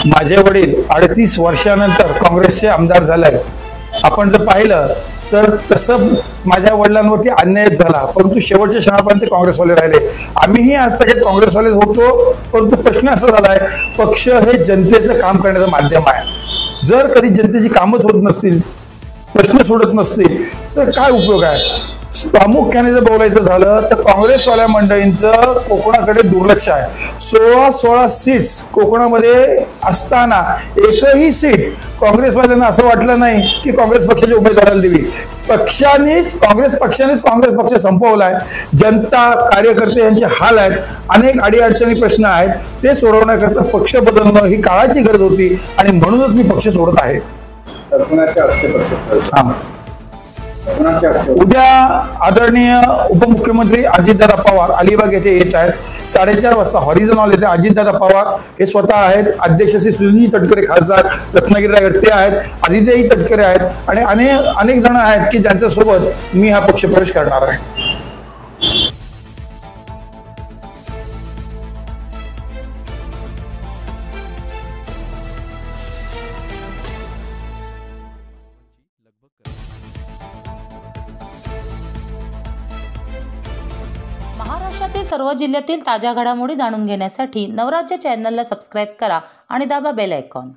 माझे वडील 38 वर्षानंतर काँग्रेसचे आमदार झाले। आपण जर पाहिलं तर तसं माझ्या वडिलांवरती अन्याय झाला, परंतु शेवटच्या क्षणापर्यंत काँग्रेसवाले राहिले। आम्हीही आज तक काँग्रेसवाले होतो, परंतु प्रश्न असा झालाय, पक्ष हे जनतेचं काम करण्याचं माध्यम आहे। जर कधी जनतेची कामच होत नसतील, प्रश्न सोडत नसतील, तर काय उपयोग आहे? प्रामुख्याने जर बोलायचं झालं तर काँग्रेसवाल्या मंडळींचं कोकणाकडे दुर्लक्ष आहे। 16 सीट्स कोकणामध्ये असताना एकही सीट काँग्रेसवाल्यांना असं वाटलं नाही की काँग्रेस पक्षाच्या उमेदवाराला देवी। काँग्रेस पक्ष संपवलाय। जनता कार्यकर्ते यांचे हाल आहेत, अनेक अडीअडचणी प्रश्न आहेत, ते सोडवण्याकरता पक्ष बदलणं ही काळाची गरज होती आणि म्हणूनच मी पक्ष सोडत आहे। उद्या आदरणीय उपमुख्यमंत्री अजितदादा पवार अलिबाग येथे येत आहेत। 4:30 वाजता हॉरिझॉन हॉल येथे अजितदादा पवार हे स्वतः आहेत, अध्यक्ष श्री सुनील तटकरे खासदार रत्नागिरी ते आहेत, आदित्यही तटकरे आहेत आणि अनेक जण आहेत की ज्यांच्या सोबत मी हा पक्ष प्रवेश करणार आहे। महाराष्ट्रातील सर्व जिल्ह्यातील ताज्या घडामोडी जाणून घेण्यासाठी नवराज्य चॅनलला सबस्क्राईब करा आणि दाबा बेल आयकॉन।